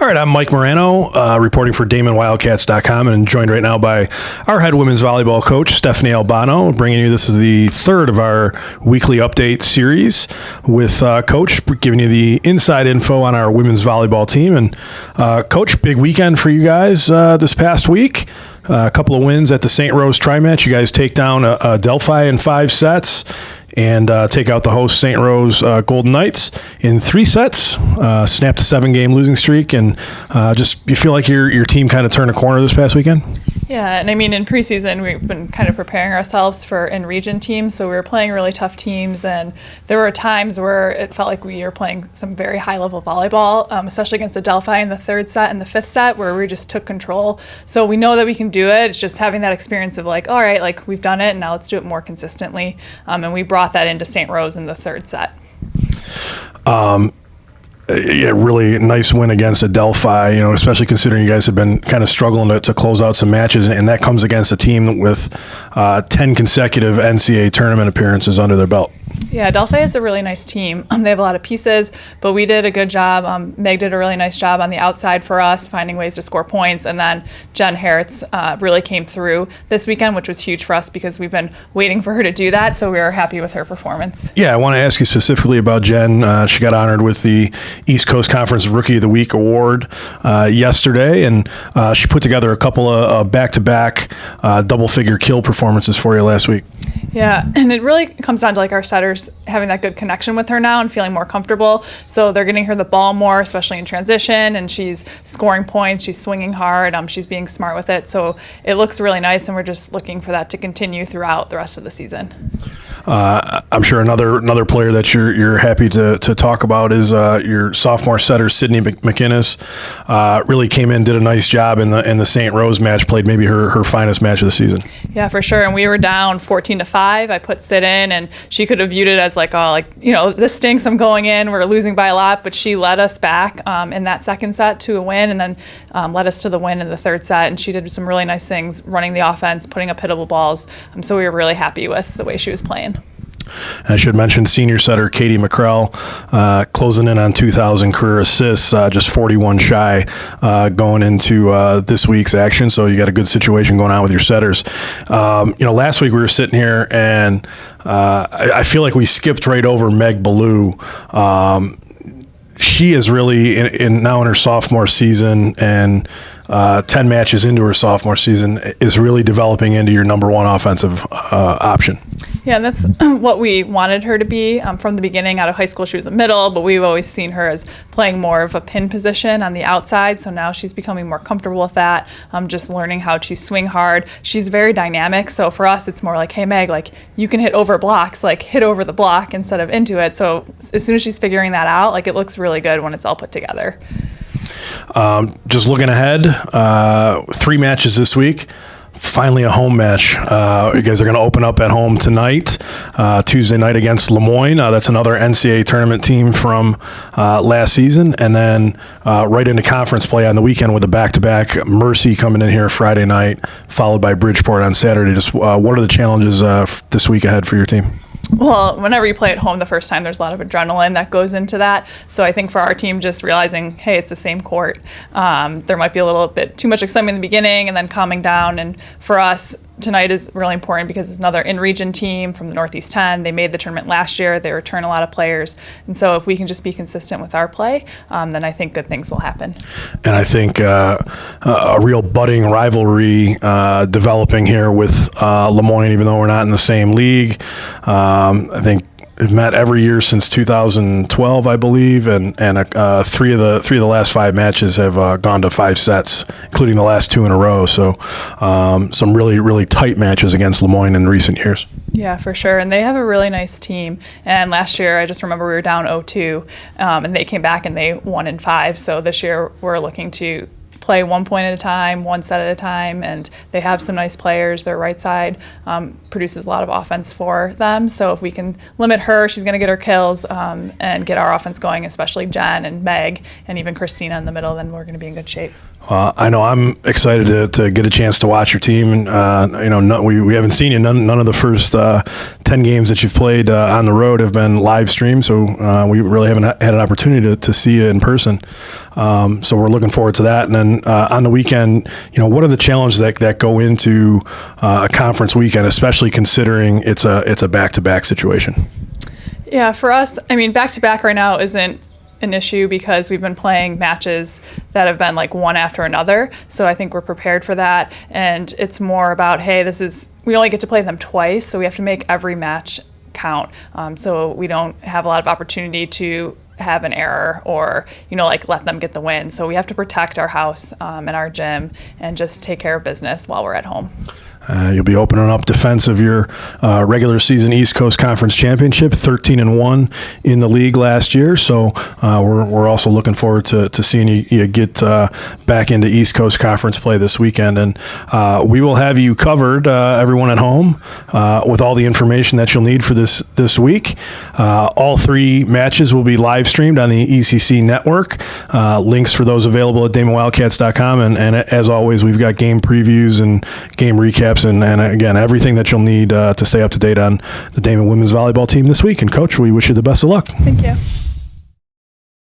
All right, I'm Mike Morano, reporting for DamonWildcats.com, and joined right now by our head women's volleyball coach, Stephanie Albano, bringing you, this is the third of our weekly update series with Coach, giving you the inside info on our women's volleyball team. And Coach, big weekend for you guys this past week. A couple of wins at the St. Rose tri-match. You guys take down Delphi in 5 sets and take out the host St. Rose Golden Knights in 3 sets. Snapped a 7-game losing streak, and just you feel like your team kind of turned a corner this past weekend? Yeah, and I mean, in preseason, we've been kind of preparing ourselves for in-region teams, so we were playing really tough teams, and there were times where it felt like we were playing some very high-level volleyball, especially against the Delphi in the 3rd set and the 5th set, where we just took control. So we know that we can do it. It's just having that experience of like, all right, like we've done it, and now let's do it more consistently. And we brought that into St. Rose in the 3rd set. Yeah, really nice win against a Delphi, especially considering you guys have been kind of struggling to close out some matches, and that comes against a team with 10 consecutive NCAA tournament appearances under their belt. Yeah, Delphi is a really nice team. They have a lot of pieces, but we did a good job. Meg did a really nice job on the outside for us, finding ways to score points, and then Jen Hertz really came through this weekend, which was huge for us because we've been waiting for her to do that, so we were happy with her performance. Yeah, I want to ask you specifically about Jen. She got honored with the East Coast Conference Rookie of the Week award yesterday, and she put together a couple of back-to-back double-figure kill performances for you last week. Yeah, and it really comes down to like our setters having that good connection with her now and feeling more comfortable. So they're getting her the ball more, especially in transition, and she's scoring points, she's swinging hard, she's being smart with it. So it looks really nice, and we're just looking for that to continue throughout the rest of the season. I'm sure another player that you're happy to talk about is your sophomore setter, Sydney McInnes. Really came in, did a nice job in the St. Rose match, played maybe her finest match of the season. Yeah, for sure. And we were down 14-5. I put Sid in, and she could have viewed it as like, oh, this stinks, I'm going in, we're losing by a lot, but she led us back in that 2nd set to a win, and then led us to the win in the 3rd set, and she did some really nice things, running the offense, putting up hittable balls, so we were really happy with the way she was playing. I should mention senior setter Katie McCrell closing in on 2,000 career assists, just 41 shy going into this week's action. So you got a good situation going on with your setters. Last week we were sitting here, and I feel like we skipped right over Meg Ballou. She is really now in her sophomore season, and 10 matches into her sophomore season is really developing into your number one offensive option. Yeah, and that's what we wanted her to be from the beginning. Out of high school, she was a middle, but we've always seen her as playing more of a pin position on the outside. So now she's becoming more comfortable with that, just learning how to swing hard. She's very dynamic. So for us, it's more like, hey, Meg, like you can hit over blocks, like hit over the block instead of into it. So as soon as she's figuring that out, like it looks really good when it's all put together. Just looking ahead, 3 matches this week. Finally a home match. You guys are going to open up at home tonight, Tuesday night against Lemoyne. That's another NCAA tournament team from last season. And then right into conference play on the weekend with a back-to-back. Mercy coming in here Friday night, followed by Bridgeport on Saturday. Just what are the challenges this week ahead for your team? Well, whenever you play at home the first time, there's a lot of adrenaline that goes into that. So I think for our team, just realizing, hey, it's the same court. There might be a little bit too much excitement in the beginning and then calming down. And for us, tonight is really important because it's another in-region team from the Northeast 10. They made the tournament last year. They return a lot of players. And so if we can just be consistent with our play, then I think good things will happen. And I think a real budding rivalry developing here with Lemoyne, even though we're not in the same league. I think we've met every year since 2012, I believe, and three of the last 5 matches have gone to 5 sets, including the last 2 in a row. So some really, really tight matches against Lemoyne in recent years. Yeah, for sure. And they have a really nice team. And last year, I just remember we were down 0-2, and they came back and they won in 5. So this year, we're looking to play 1 point at a time, 1 set at a time, and they have some nice players. Their right side produces a lot of offense for them. So if we can limit her, she's going to get her kills and get our offense going, especially Jen and Meg and even Christina in the middle, then we're going to be in good shape. I know I'm excited to get a chance to watch your team. And, we haven't seen you. None of the first 10 games that you've played on the road have been live streamed, so we really haven't had an opportunity to see you in person. So we're looking forward to that. And then on the weekend, what are the challenges that go into a conference weekend, especially considering it's a back-to-back situation? Yeah, for us, back-to-back right now isn't an issue because we've been playing matches that have been like one after another. So I think we're prepared for that. And it's more about, hey, we only get to play them twice, so we have to make every match count. So we don't have a lot of opportunity to have an error or, let them get the win. So we have to protect our house and our gym and just take care of business while we're at home. You'll be opening up defense of your regular season East Coast Conference Championship, 13-1 in the league last year. So we're also looking forward to seeing you get back into East Coast Conference play this weekend. And we will have you covered, everyone at home, with all the information that you'll need for this week. All 3 matches will be live streamed on the ECC network. Links for those available at DamonWildcats.com. And as always, we've got game previews and game recaps. And again, everything that you'll need to stay up to date on the Damon women's volleyball team this week. And Coach, we wish you the best of luck. Thank you.